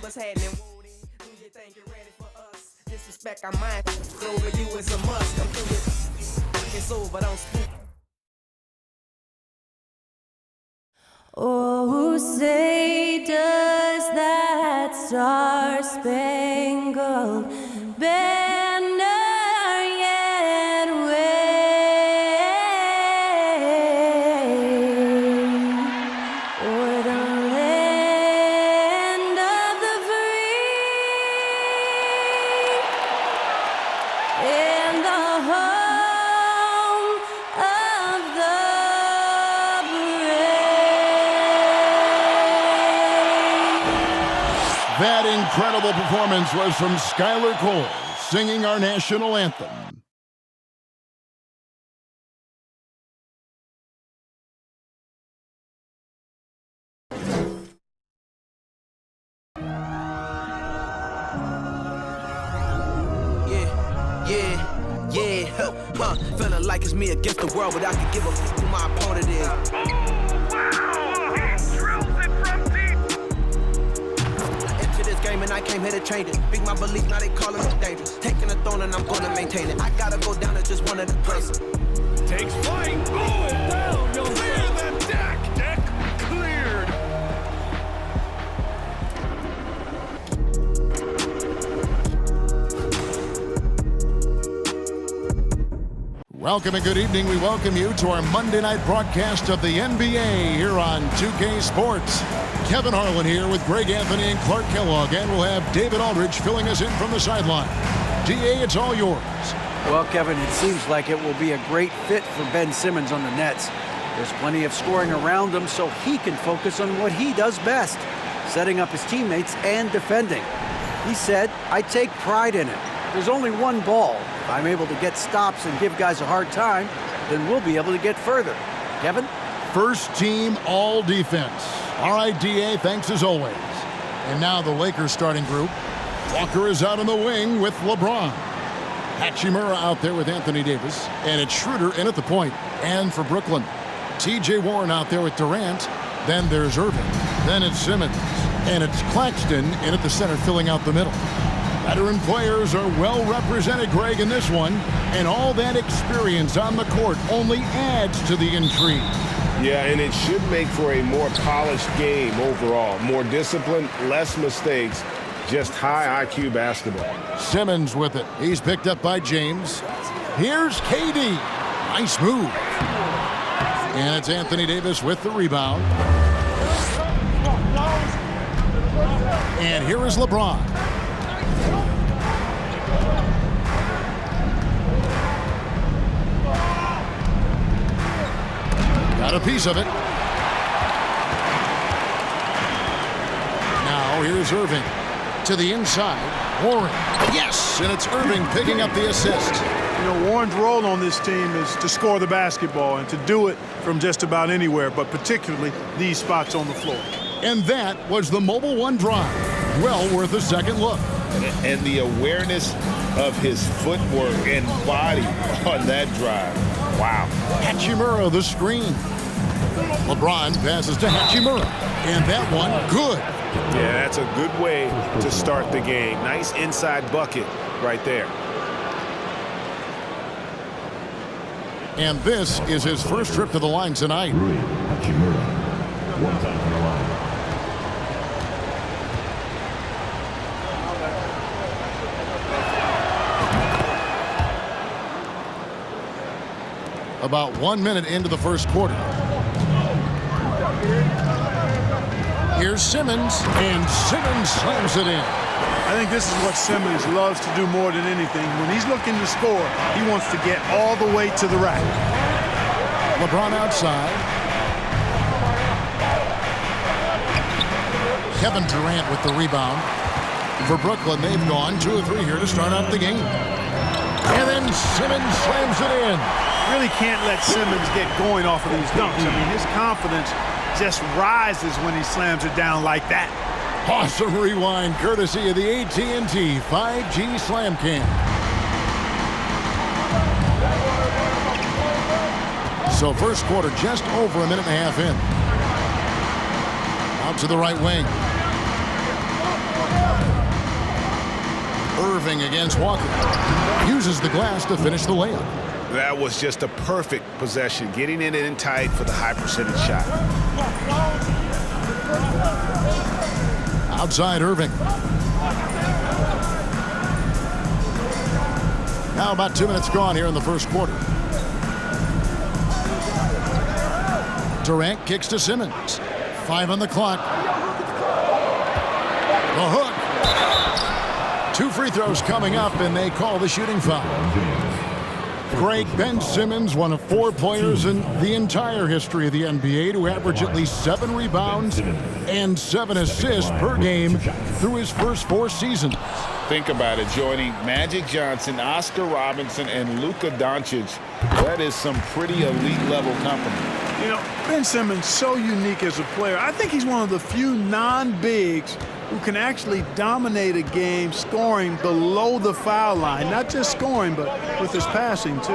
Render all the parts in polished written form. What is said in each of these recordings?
what's happening? Do you think you're ready for us? Disrespect our mind over you is a must. Come through it. It's over, don't spook. Oh, say does that star-spangled banner yet wave o'er the land of the free and the home of the That incredible performance was from Skylar Cole, singing our national anthem. Feeling like it's me against the world, but I can give a fuck who my opponent is. And I came here to change it. Big my belief, now they calling me dangerous. Taking the throne and I'm gonna maintain it. I gotta go down as just one of the greatest. Takes flight, going down, clear the deck, cleared. Welcome and good evening. We welcome you to our Monday night broadcast of the NBA here on 2K Sports. Kevin Harlan here with Greg Anthony and Clark Kellogg, and we'll have David Aldridge filling us in from the sideline. DA, it's all yours. Well, Kevin, it seems like it will be a great fit for Ben Simmons on the Nets. There's plenty of scoring around him, so he can focus on what he does best, setting up his teammates and defending. He said, "I take pride in it. There's only one ball. If I'm able to get stops and give guys a hard time, then we'll be able to get further." Kevin? First team all defense. All right, DA, thanks as always. And now the Lakers starting group. Walker is out on the wing with LeBron. Hachimura out there with Anthony Davis. And it's Schroeder in at the point. And for Brooklyn, TJ Warren out there with Durant. Then there's Irving. Then it's Simmons. And it's Claxton in at the center filling out the middle. Veteran players are well represented, Greg, in this one. And all that experience on the court only adds to the intrigue. Yeah, and it should make for a more polished game overall. More discipline, less mistakes, just high IQ basketball. Simmons with it. He's picked up by James. Here's KD. Nice move. And it's Anthony Davis with the rebound. And here is LeBron. Got a piece of it. Now here's Irving to the inside. Warren. Yes, and it's Irving picking up the assist. You know, Warren's role on this team is to score the basketball and to do it from just about anywhere, but particularly these spots on the floor. And that was the Mobile One drive. Well worth a second look. And the awareness of his footwork and body on that drive. Wow. Hachimura the screen. LeBron passes to Hachimura. And that one, good. Yeah, that's a good way to start the game. Nice inside bucket right there. And this is his first trip to the line tonight. Hachimura, one time for the line. About 1 minute into the first quarter. Here's Simmons, and Simmons slams it in. I think this is what Simmons loves to do more than anything. When he's looking to score, he wants to get all the way to the rack. LeBron outside. Kevin Durant with the rebound. For Brooklyn, they've gone 2 of 3 here to start out the game. And then Simmons slams it in. Really can't let Simmons get going off of these dunks. I mean, his confidence just rises when he slams it down like that. Awesome rewind courtesy of the AT&T 5G Slam Cam. So first quarter just over a minute and a half in. Out to the right wing. Irving against Walker. Uses the glass to finish the layup. That was just a perfect possession, getting it in tight for the high percentage shot. Outside Irving. Now about 2 minutes gone here in the first quarter. Durant kicks to Simmons. 5 on the clock. The hook. 2 free throws coming up, and they call the shooting foul. Greg, Ben Simmons, one of 4 players in the entire history of the NBA to average at least 7 rebounds and 7 assists per game through his first 4 seasons. Think about it, joining Magic Johnson, Oscar Robinson, and Luka Doncic. That is some pretty elite level company. You know, Ben Simmons, so unique as a player. I think he's one of the few non-bigs who can actually dominate a game scoring below the foul line. Not just scoring, but with his passing, too.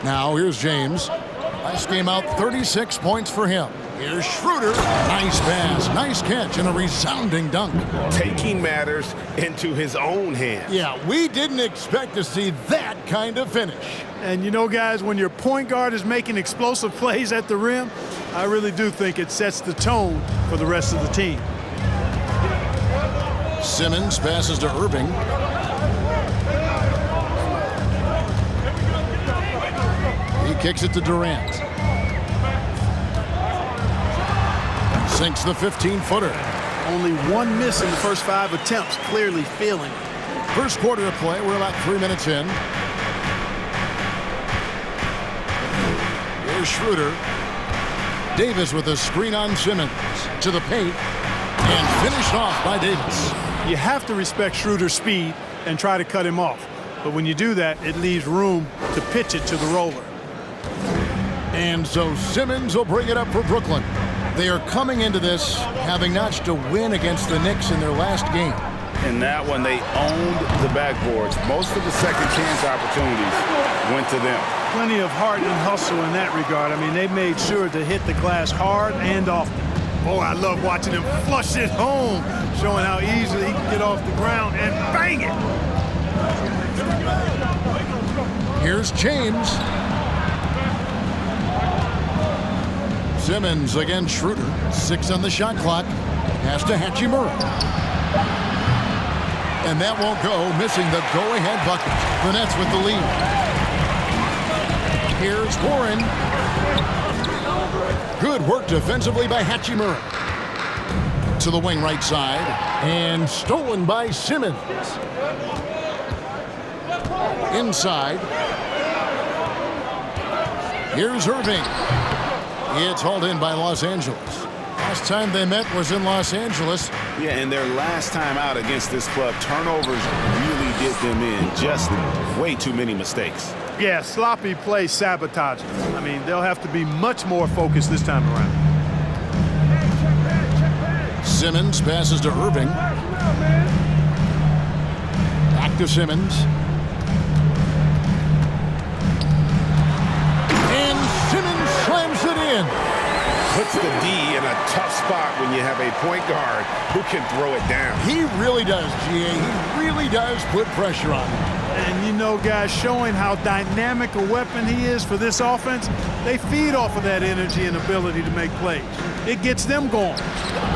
Now, here's James. Last game out, 36 points for him. Here's Schroeder. Nice pass, nice catch, and a resounding dunk. Taking matters into his own hands. Yeah, we didn't expect to see that kind of finish. And you know, guys, when your point guard is making explosive plays at the rim, I really do think it sets the tone for the rest of the team. Simmons passes to Irving. He kicks it to Durant. Sinks the 15-footer. Only 1 miss in the first 5 attempts, clearly feeling it. First quarter of play, we're about 3 minutes in. Here's Schroeder. Davis with a screen on Simmons. To the paint. And finished off by Davis. You have to respect Schroeder's speed and try to cut him off. But when you do that, it leaves room to pitch it to the roller. And so Simmons will bring it up for Brooklyn. They are coming into this having notched a win against the Knicks in their last game. In that one, they owned the backboards. Most of the second chance opportunities went to them. Plenty of heart and hustle in that regard. I mean, they made sure to hit the glass hard and often. Boy, I love watching him flush it home, showing how easily he can get off the ground and bang it. Here's James. Simmons against Schroeder. 6 on the shot clock. Pass to Hachimura. And that won't go, missing the go-ahead bucket. The Nets with the lead. Here's Warren. Good work defensively by Hachimura. To the wing right side. And stolen by Simmons. Inside. Here's Irving. It's hauled in by Los Angeles. Last time they met was in Los Angeles. Yeah, and their last time out against this club, turnovers really did them in. Just way too many mistakes. Yeah, sloppy play sabotage. I mean, they'll have to be much more focused this time around. Simmons passes to Irving. Back to Simmons. And Simmons slams it in. Puts the D in a tough spot when you have a point guard who can throw it down. He really does, GA. He really does put pressure on him. And you know, guys, showing how dynamic a weapon he is for this offense, they feed off of that energy and ability to make plays. It gets them going.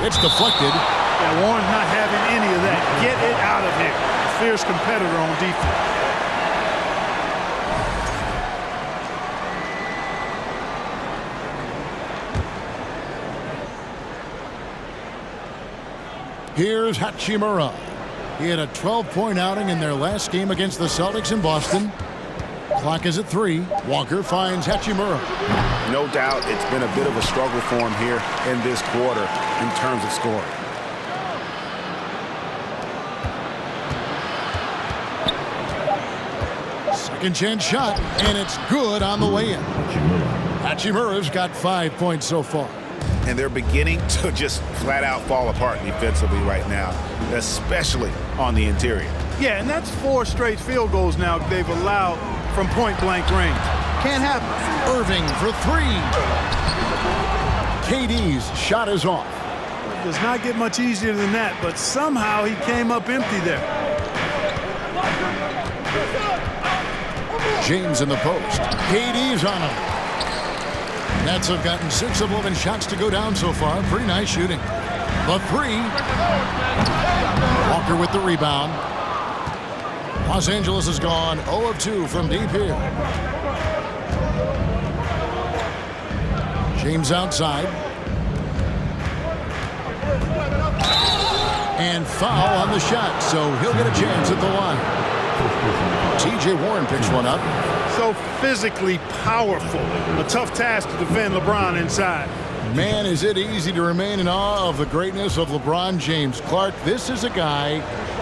It's deflected. Yeah, Warren's not having any of that. Get it out of here. A fierce competitor on defense. Here's Hachimura. He had a 12-point outing in their last game against the Celtics in Boston. Clock is at 3. Walker finds Hachimura. No doubt it's been a bit of a struggle for him here in this quarter in terms of scoring. Second chance shot, and it's good on the way in. Hachimura's got 5 points so far. And they're beginning to just flat out fall apart defensively right now, especially on the interior. Yeah, and that's 4 straight field goals now they've allowed from point-blank range. Can't happen. Irving for 3. KD's shot is off. Does not get much easier than that, but somehow he came up empty there. James in the post. KD's on him. Nets have gotten 6 of 11 shots to go down so far. Pretty nice shooting. The 3. Walker with the rebound. Los Angeles has gone 0 of 2 from deep here. James outside. And foul on the shot, so he'll get a chance at the line. T.J. Warren picks one up. So physically powerful. A tough task to defend LeBron inside. Man, is it easy to remain in awe of the greatness of LeBron James. Clark, this is a guy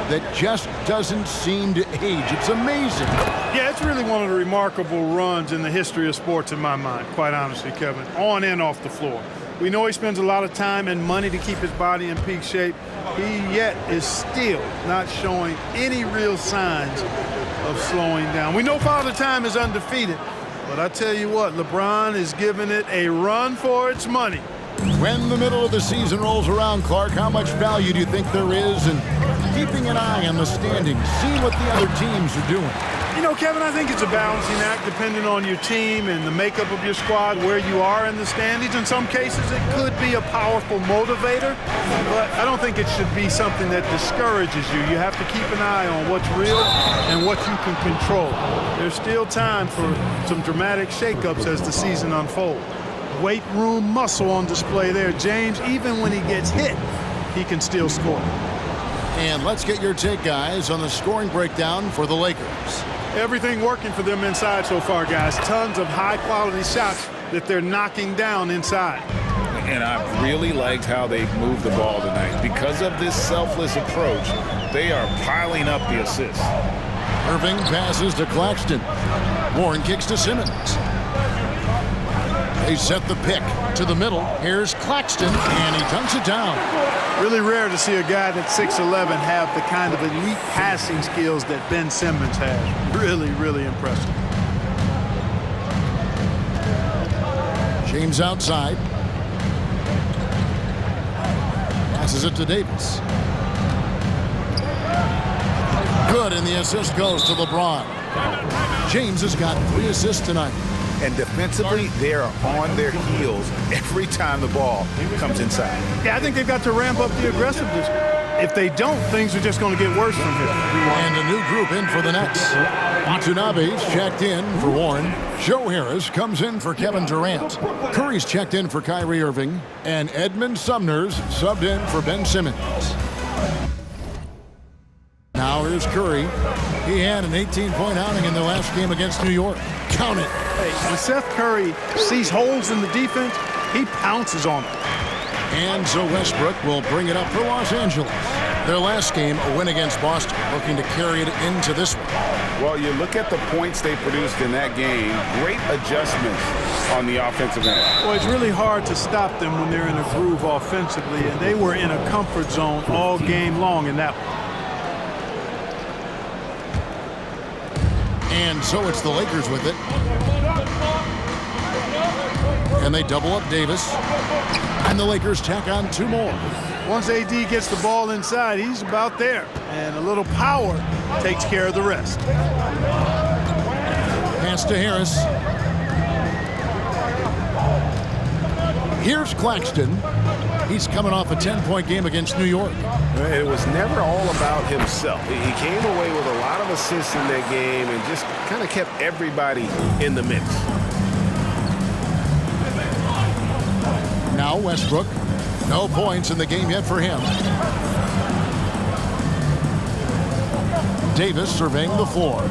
that just doesn't seem to age. It's amazing. Yeah, it's really one of the remarkable runs in the history of sports in my mind, quite honestly, Kevin, on and off the floor. We know he spends a lot of time and money to keep his body in peak shape. He yet is still not showing any real signs of slowing down. We know Father Time is undefeated, but I tell you what, LeBron is giving it a run for its money. When the middle of the season rolls around, Clark, how much value do you think there is in keeping an eye on the standings, seeing what the other teams are doing? You know, Kevin, I think it's a balancing act depending on your team and the makeup of your squad, where you are in the standings. In some cases, it could be a powerful motivator, but I don't think it should be something that discourages you. You have to keep an eye on what's real and what you can control. There's still time for some dramatic shakeups as the season unfolds. Weight room muscle on display there. James, even when he gets hit, he can still score. And let's get your take, guys, on the scoring breakdown for the Lakers. Everything working for them inside so far, guys. Tons of high-quality shots that they're knocking down inside. And I really liked how they moved the ball tonight. Because of this selfless approach, they are piling up the assists. Irving passes to Claxton. Warren kicks to Simmons. They set the pick to the middle. Here's Claxton, and he dunks it down. Really rare to see a guy that's 6'11" have the kind of elite passing skills that Ben Simmons has. Really, really impressive. James outside. Passes it to Davis. Good, and the assist goes to LeBron. James has got 3 assists tonight. And defensively, they are on their heels every time the ball comes inside. Yeah, I think they've got to ramp up the aggressiveness. If they don't, things are just going to get worse from here. And a new group in for the Nets. Watanabe's checked in for Warren. Joe Harris comes in for Kevin Durant. Curry's checked in for Kyrie Irving. And Edmund Sumner's subbed in for Ben Simmons. Now here's Curry. He had an 18-point outing in the last game against New York. Count it. Hey, when Seth Curry sees holes in the defense, he pounces on them. And so Westbrook will bring it up for Los Angeles. Their last game, a win against Boston, looking to carry it into this one. Well, you look at the points they produced in that game. Great adjustments on the offensive end. Well, it's really hard to stop them when they're in a groove offensively, and they were in a comfort zone all game long in that one. And so it's the Lakers with it. And they double up Davis. And the Lakers tack on 2 more. Once AD gets the ball inside, he's about there. And a little power takes care of the rest. Pass to Harris. Here's Claxton. He's coming off a 10-point game against New York. It was never all about himself. He came away with a lot of assists in that game and just kind of kept everybody in the mix. Now Westbrook. No points in the game yet for him. Davis surveying the floor.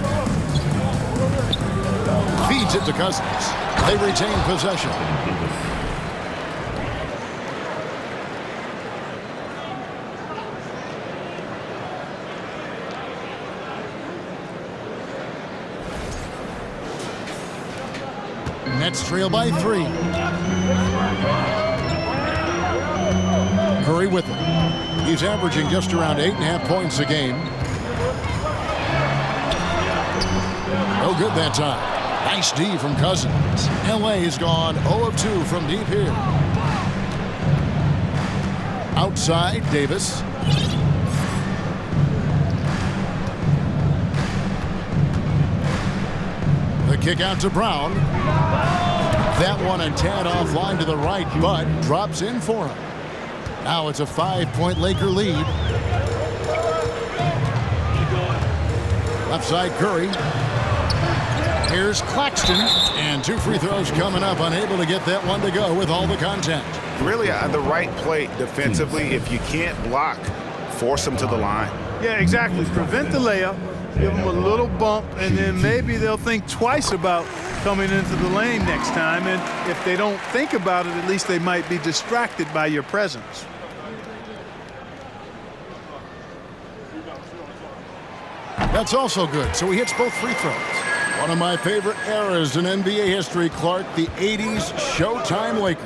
Feeds it to Cousins. They retain possession. Nets trail by 3. Curry with it. He's averaging just around 8.5 points a game. No good that time. Nice D from Cousins. LA has gone 0 of 2 from deep here. Outside, Davis. kick out to Brown. That one a tad offline to the right, but drops in for him. Now it's a 5-point Laker lead. Left side Curry. Here's Claxton, and 2 free throws coming up, unable to get that one to go with all the contact. Really the right play defensively. If you can't block, force them to the line. Yeah, exactly. Prevent the layup, give them a little bump, and then maybe they'll think twice about coming into the lane next time. And if they don't think about it, at least they might be distracted by your presence. That's also good, so he hits both free throws. One of my favorite eras in NBA history, Clark, the 80s Showtime Lakers.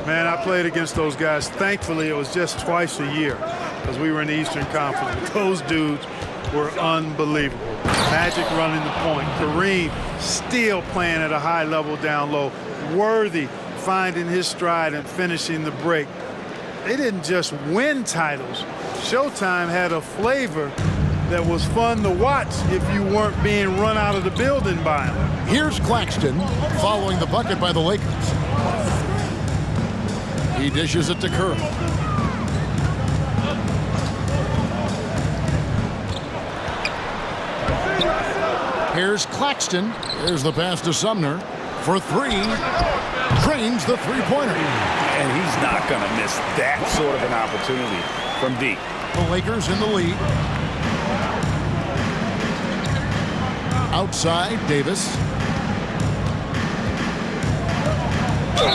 Man, I played against those guys. Thankfully, it was just twice a year because we were in the Eastern Conference. But those dudes were unbelievable. Magic running the point. Kareem still playing at a high level down low. Worthy finding his stride and finishing the break. They didn't just win titles. Showtime had a flavor that was fun to watch if you weren't being run out of the building by him. Here's Claxton following the bucket by the Lakers. He dishes it to Curry. Here's Claxton. Here's the pass to Sumner for 3. Drains the three-pointer. And he's not going to miss that sort of an opportunity from deep. The Lakers in the lead. Outside, Davis.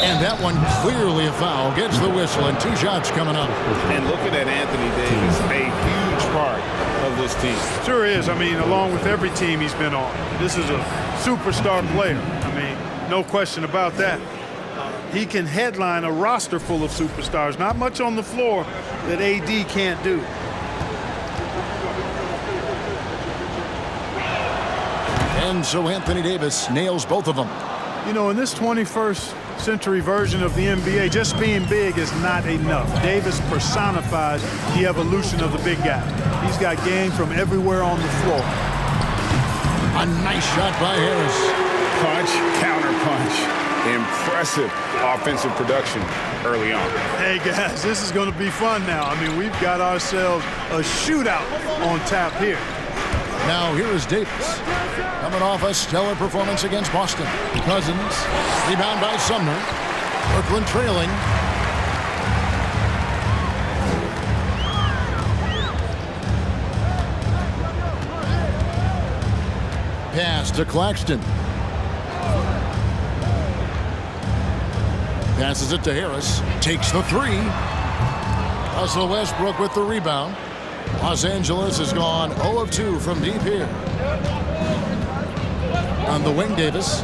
And that one clearly a foul. Gets the whistle, and 2 shots coming up. And looking at Anthony Davis, a huge part of this team. Sure is. I mean, along with every team he's been on. This is a superstar player. I mean, no question about that. He can headline a roster full of superstars. Not much on the floor that AD can't do. And so Anthony Davis nails both of them. You know, in this 21st century version of the NBA, just being big is not enough. Davis personifies the evolution of the big guy. He's got game from everywhere on the floor. A nice shot by Harris. Punch, counter punch. Impressive offensive production early on. Hey, guys, this is going to be fun now. I mean, we've got ourselves a shootout on tap here. Now here is Davis. Coming off a stellar performance against Boston. Cousins, rebound by Sumner. Brooklyn trailing. Pass to Claxton. Passes it to Harris. Takes the 3. Russell Westbrook with the rebound. Los Angeles has gone 0 of 2 from deep here. On the wing, Davis.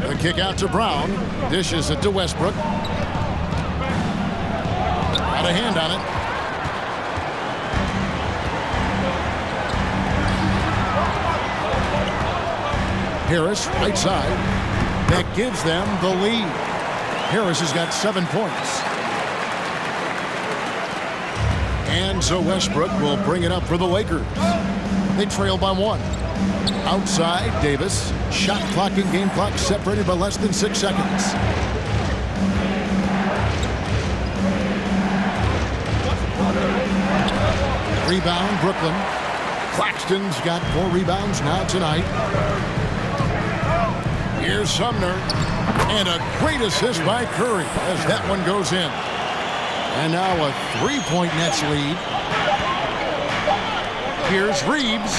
The kick out to Brown. Dishes it to Westbrook. Got a hand on it. Harris, right side. That gives them the lead. Harris has got 7 points. And so Westbrook will bring it up for the Lakers. They trail by 1. Outside, Davis. Shot clock and game clock separated by less than 6 seconds. Rebound, Brooklyn. Claxton's got 4 rebounds now tonight. Here's Sumner. And a great assist by Curry as that one goes in. And now a 3-point Nets lead. Here's Reeves.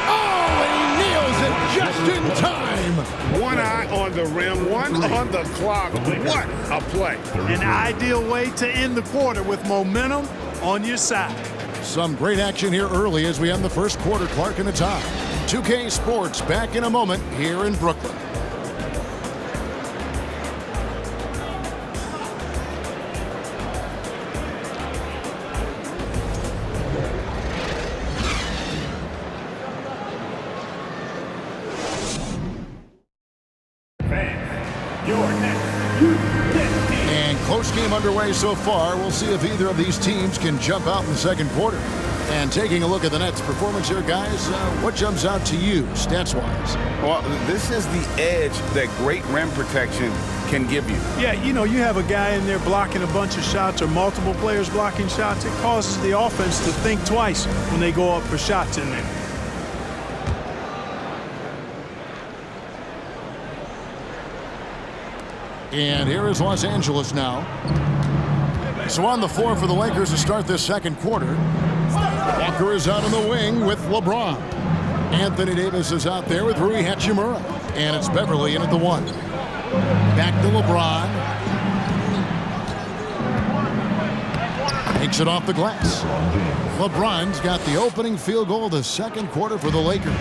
Oh, and he nails it just in time. One eye on the rim, one on the clock. What a play. An ideal way to end the quarter with momentum on your side. Some great action here early as we end the first quarter. Clark in the top. 2K Sports back in a moment here in Brooklyn. And close game underway so far. We'll see if either of these teams can jump out in the second quarter. And taking a look at the Nets' performance here, guys, what jumps out to you, stats-wise? Well, this is the edge that great rim protection can give you. Yeah, you know, you have a guy in there blocking a bunch of shots or multiple players blocking shots. It causes the offense to think twice when they go up for shots in there. And here is Los Angeles now. So on the floor for the Lakers to start this second quarter. Walker is out on the wing with LeBron. Anthony Davis is out there with Rui Hachimura. And it's Beverly in at the 1. Back to LeBron. Takes it off the glass. LeBron's got the opening field goal of the second quarter for the Lakers.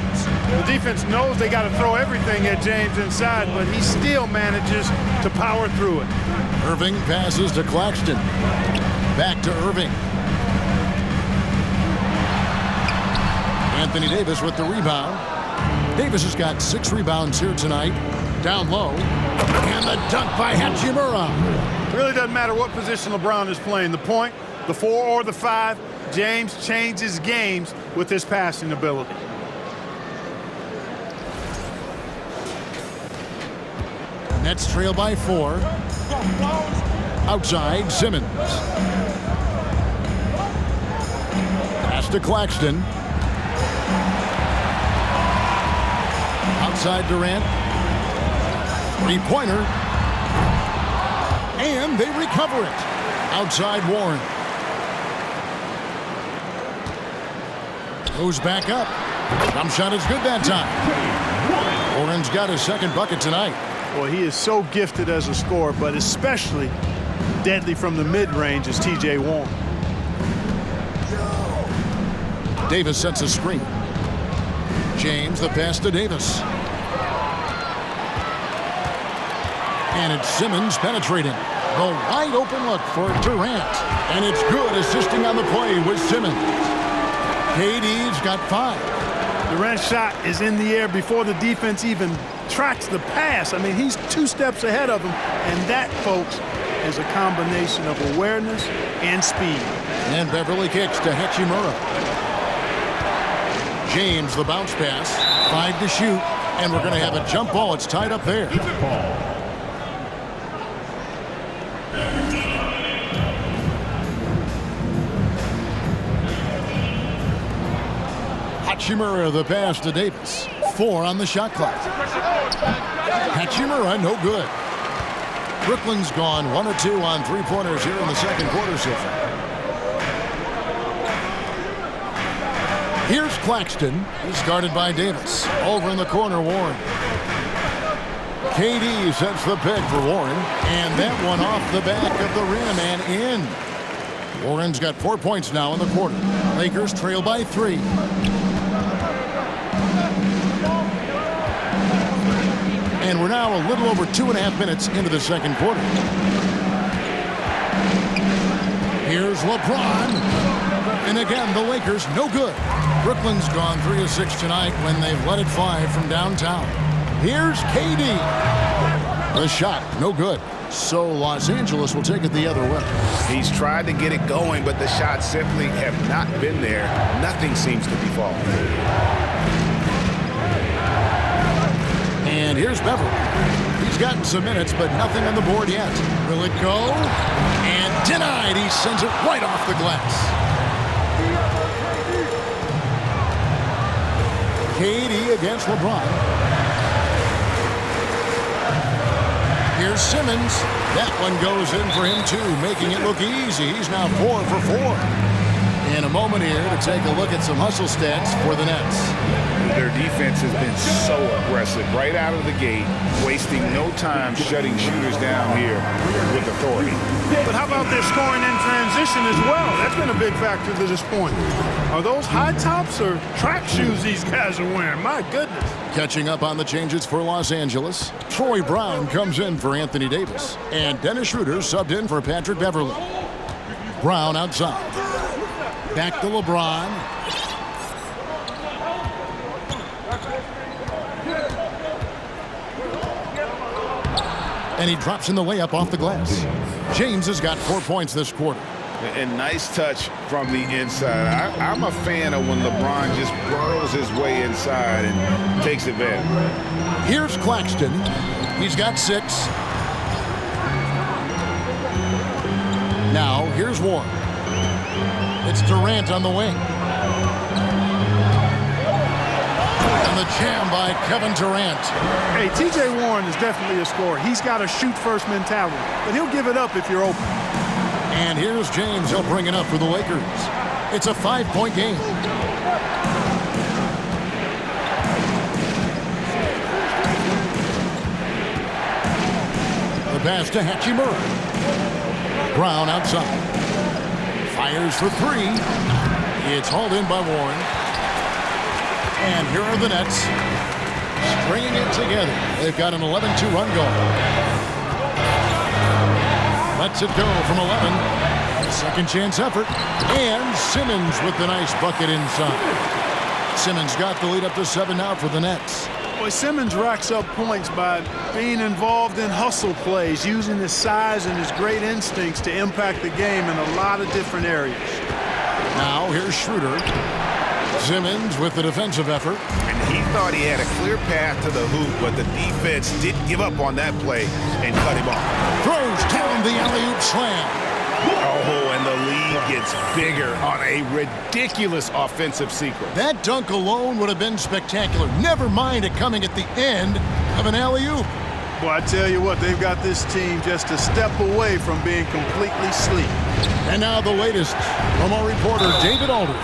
The defense knows they got to throw everything at James inside, but he still manages to power through it. Irving passes to Claxton. Back to Irving. Anthony Davis with the rebound. Davis has got 6 rebounds here tonight. Down low. And the dunk by Hachimura. It really doesn't matter what position LeBron is playing. The point, the 4 or the 5, James changes games with his passing ability. Nets trail by 4. Outside, Simmons. Pass to Claxton. Outside Durant. Three-pointer. And they recover it. Outside Warren. Goes back up. Jump shot is good that time. Warren's got his second bucket tonight. Boy, he is so gifted as a scorer, but especially deadly from the mid-range is T.J. Warren. Davis sets a screen. James, the pass to Davis. And it's Simmons penetrating. The wide open look for Durant. And it's good, assisting on the play with Simmons. KD's got 5. Durant's shot is in the air before the defense even tracks the pass. I mean, he's 2 steps ahead of him. And that, folks, is a combination of awareness and speed. And Beverly kicks to Hachimura. James, the bounce pass. 5 to shoot. And we're going to have a jump ball. It's tied up there. Hachimura, the pass to Davis. 4 on the shot clock. Hachimura, no good. Brooklyn's gone 1 of 2 on 3-pointers here in the second quarter so far. Here's Claxton. He's guarded by Davis. Over in the corner, Warren. KD sets the pick for Warren. And that one off the back of the rim and in. Warren's got 4 points now in the quarter. Lakers trail by 3. And we're now a little over 2.5 minutes into the second quarter. Here's LeBron. And again, the Lakers no good. Brooklyn's gone 3 of 6 tonight when they've let it fly from downtown. Here's KD. The shot, no good. So Los Angeles will take it the other way. He's tried to get it going, but the shots simply have not been there. Nothing seems to be falling. And here's Beverly. He's gotten some minutes, but nothing on the board yet. Will it go? And denied. He sends it right off the glass. KD against LeBron. Here's Simmons. That one goes in for him, too, making it look easy. He's now 4 for 4. In a moment here to take a look at some hustle stats for the Nets. Their defense has been so aggressive right out of the gate, wasting no time shutting shooters down here with authority. But how about their scoring in transition as well? That's been a big factor to this point. Are those high tops or track shoes these guys are wearing? My goodness. Catching up on the changes for Los Angeles, Troy Brown comes in for Anthony Davis, and Dennis Schroeder subbed in for Patrick Beverly. Brown outside. Back to LeBron. And he drops in the layup off the glass. James has got 4 points this quarter. And nice touch from the inside. I'm a fan of when LeBron just burrows his way inside and takes advantage. Here's Claxton. He's got 6. Now, here's Warren. It's Durant on the wing. And the jam by Kevin Durant. Hey, T.J. Warren is definitely a scorer. He's got a shoot-first mentality, but he'll give it up if you're open. And here's James. He'll bring it up for the Lakers. It's a 5-point game. The pass to Hachimura. Brown outside. Fires for 3. It's hauled in by Warren. And here are the Nets. Stringing it together. They've got an 11-2 run goal. Lets it go from 11. Second chance effort. And Simmons with the nice bucket inside. Simmons got the lead up to 7 now for the Nets. Boy, Simmons racks up points by being involved in hustle plays, using his size and his great instincts to impact the game in a lot of different areas. Now here's Schroeder. Simmons with the defensive effort. And he thought he had a clear path to the hoop, but the defense didn't give up on that play and cut him off. Throws down the alley-oop slam. Oh, and the lead gets bigger on a ridiculous offensive sequence. That dunk alone would have been spectacular. Never mind it coming at the end of an alley-oop. Well, I tell you what, they've got this team just a step away from being completely asleep. And now the latest from our reporter, David Alder.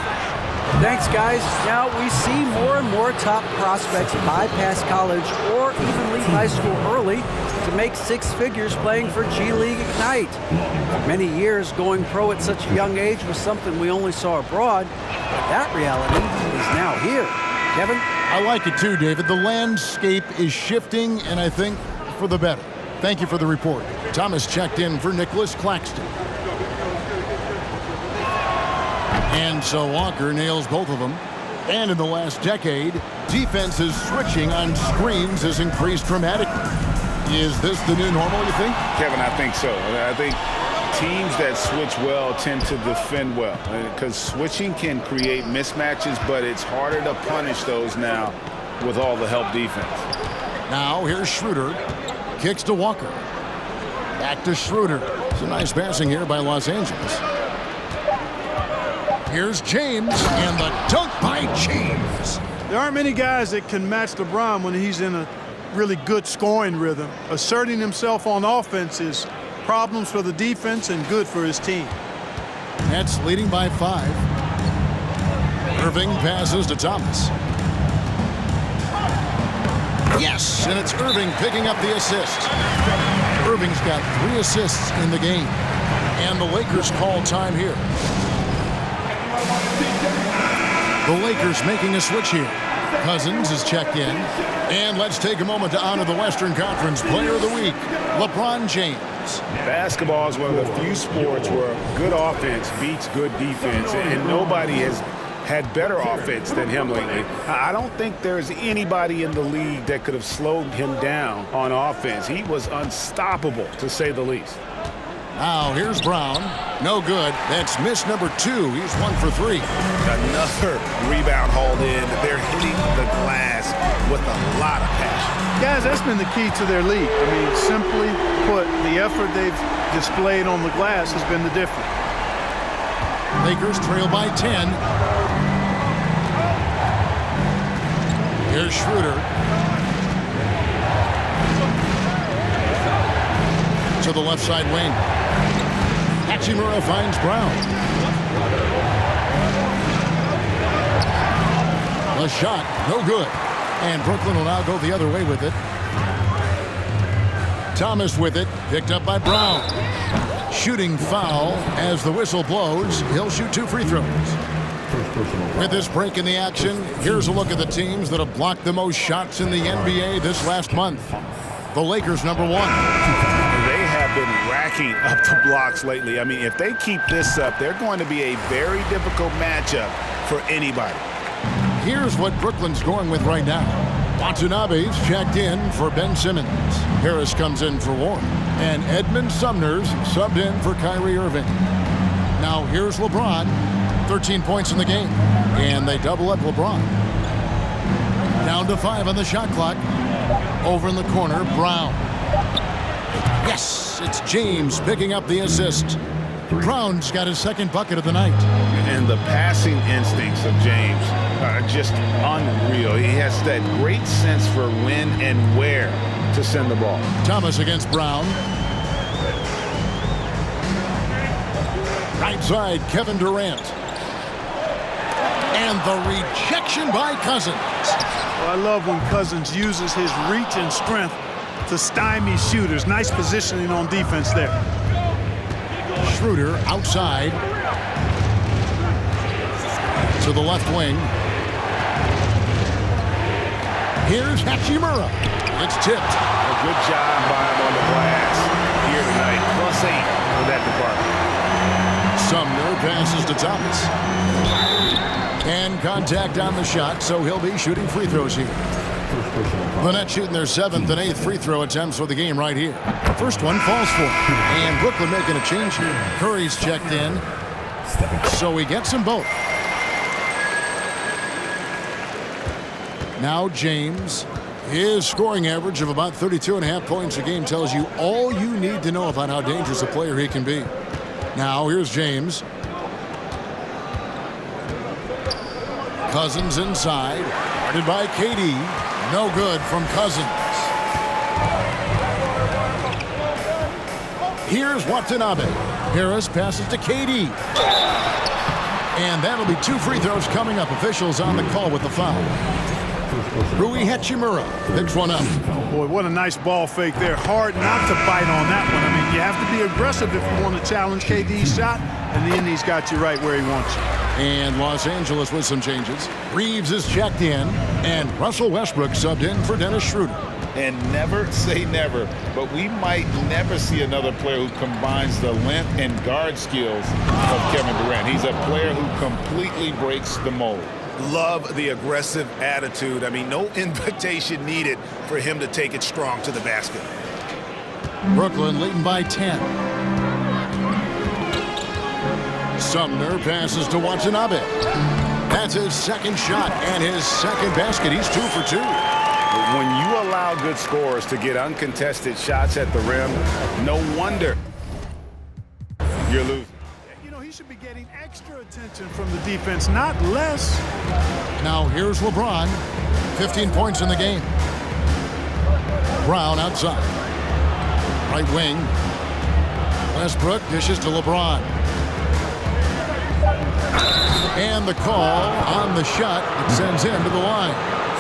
Thanks, guys. Now we see more and more top prospects bypass college or even leave high school early to make 6 figures playing for G League Ignite. For many years, going pro at such a young age was something we only saw abroad, but that reality is now here. Kevin? I like it too, David. The landscape is shifting, and I think for the better. Thank you for the report. Thomas checked in for Nicholas Claxton. And so Walker nails both of them. And in the last decade, defenses switching on screens has increased dramatically. Is this the new normal, you think? Kevin, I think so. I think teams that switch well tend to defend well because switching can create mismatches, but it's harder to punish those now with all the help defense. Now here's Schroeder. Kicks to Walker. Back to Schroeder. Some nice passing here by Los Angeles. Here's James, and the dunk by James. There aren't many guys that can match LeBron when he's in a really good scoring rhythm. Asserting himself on offense is problems for the defense and good for his team. Nets leading by 5. Irving passes to Thomas. Yes, and it's Irving picking up the assist. Irving's got 3 assists in the game. And the Lakers call time here. The Lakers making a switch here. Cousins is checked in. And let's take a moment to honor the Western Conference Player of the Week, LeBron James. Basketball is one of the few sports where good offense beats good defense, and nobody has had better offense than him lately. I don't think there's anybody in the league that could have slowed him down on offense. He was unstoppable, to say the least. Now here's Brown. No good. That's miss number 2. He's 1 for 3. Another rebound hauled in. They're hitting the glass with a lot of passion. Guys, that's been the key to their league. I mean, simply put, the effort they've displayed on the glass has been the difference. Lakers trail by 10. Here's Schroeder. To the left side wing. Hachimura finds Brown. The shot, no good. And Brooklyn will now go the other way with it. Thomas with it, picked up by Brown. Shooting foul as the whistle blows. He'll shoot 2 free throws. With this break in the action, here's a look at the teams that have blocked the most shots in the NBA this last month. The Lakers, number 1. They have been racking up the blocks lately. I mean, if they keep this up, they're going to be a very difficult matchup for anybody. Here's what Brooklyn's going with right now. Watanabe's checked in for Ben Simmons. Harris comes in for Warren. And Edmund Sumner's subbed in for Kyrie Irving. Now here's LeBron. 13 points in the game. And they double up LeBron. Down to 5 on the shot clock. Over in the corner, Brown. Yes, it's James picking up the assist. Brown's got his second bucket of the night. And the passing instincts of James are just unreal. He has that great sense for when and where to send the ball. Thomas against Brown. Right side, Kevin Durant. And the rejection by Cousins. Well, I love when Cousins uses his reach and strength to stymie shooters. Nice positioning on defense there. Schroeder outside to the left wing. Here's Hachimura. It's tipped. A good job by him on the glass here tonight. +8 for that department. Sumner passes to Thomas. And contact on the shot, so he'll be shooting free throws here. The Nets shooting their 7th and 8th free throw attempts for the game right here. First one falls for him. And Brooklyn making a change here. Curry's checked in, so he gets them both. Now James. His scoring average of about 32.5 points a game tells you all you need to know about how dangerous a player he can be. Now here's James. Cousins inside. Guarded by KD. No good from Cousins. Here's Watanabe. Harris passes to KD. And that'll be 2 free throws coming up. Officials on the call with the foul. Rui Hachimura picks one up. Boy, what a nice ball fake there. Hard not to bite on that one. I mean, you have to be aggressive if you want to challenge KD's shot. And then he's got you right where he wants you. And Los Angeles with some changes. Reeves is checked in. And Russell Westbrook subbed in for Dennis Schroeder. And never say never, but we might never see another player who combines the length and guard skills of Kevin Durant. He's a player who completely breaks the mold. Love the aggressive attitude. I mean, no invitation needed for him to take it strong to the basket. Brooklyn leading by 10. Sumner passes to Watanabe. That's his second shot and his second basket. He's 2 for 2. When you allow good scorers to get uncontested shots at the rim, no wonder you're losing. You know, he should be getting extra attention from the defense, not less. Now here's LeBron. 15 points in the game. Brown outside. Right wing. Westbrook dishes to LeBron. And the call on the shot that sends him to the line.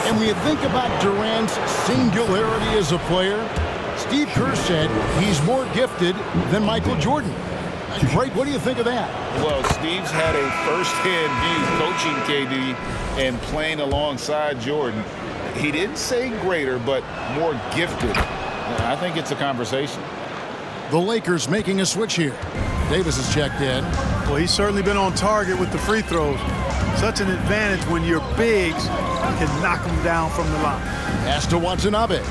And when you think about Durant's singularity as a player, Steve Kerr said he's more gifted than Michael Jordan. Craig, what do you think of that? Well, Steve's had a first-hand view coaching KD and playing alongside Jordan. He didn't say greater, but more gifted. I think it's a conversation. The Lakers making a switch here. Davis is checked in. Well, he's certainly been on target with the free throws. Such an advantage when your bigs can knock them down from the line. Pass to Watanabe.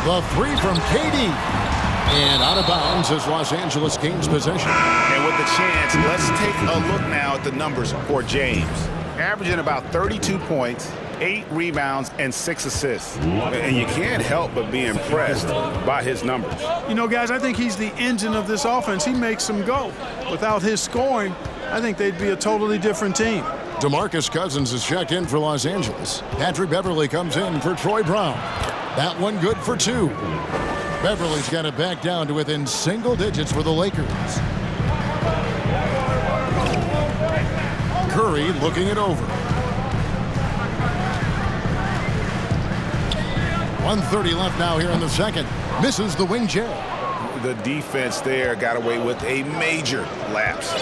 The 3 from KD. And out of bounds as Los Angeles gains possession. And with the chance, let's take a look now at the numbers for James. Averaging about 32 points, 8 rebounds, and 6 assists. And you can't help but be impressed by his numbers. You know, guys, I think he's the engine of this offense. He makes them go. Without his scoring, I think they'd be a totally different team. DeMarcus Cousins is checked in for Los Angeles. Patrick Beverley comes in for Troy Brown. That one good for 2. Beverly's got it back down to within single digits for the Lakers. Curry looking it over. 1:30 left now here in the second. Misses the wing chair. The defense there got away with a major lapse.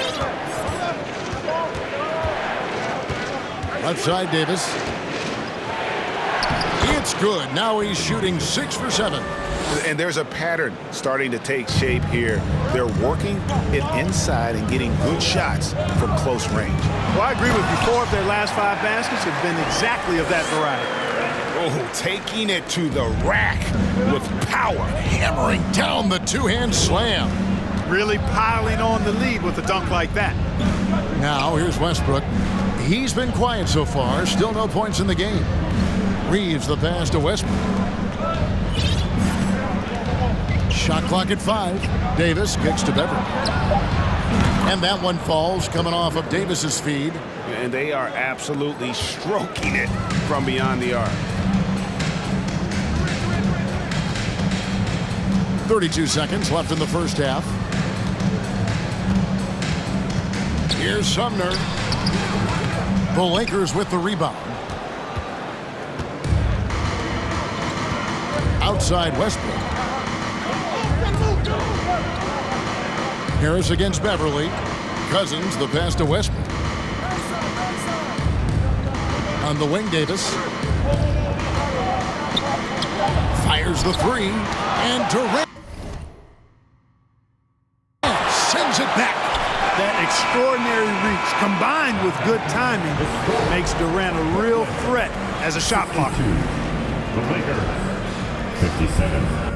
Left side, Davis. That's good. Now he's shooting 6 for 7. And there's a pattern starting to take shape here. They're working it inside and getting good shots from close range. Well, I agree with you. 4 of their last 5 baskets have been exactly of that variety. Oh, taking it to the rack with power. Hammering down the two-hand slam. Really piling on the lead with a dunk like that. Now here's Westbrook. He's been quiet so far. Still no points in the game. Reeves the pass to Westbrook. Shot clock at 5. Davis kicks to Beverly. And that one falls coming off of Davis's feed. And they are absolutely stroking it from beyond the arc. 32 seconds left in the first half. Here's Sumner. The Lakers with the rebound. Outside Westbrook. Harris against Beverly. Cousins, the pass to Westbrook. On the wing, Davis. Fires the 3. And Durant sends it back. That extraordinary reach combined with good timing makes Durant a real threat as a shot blocker. The Lakers, 57.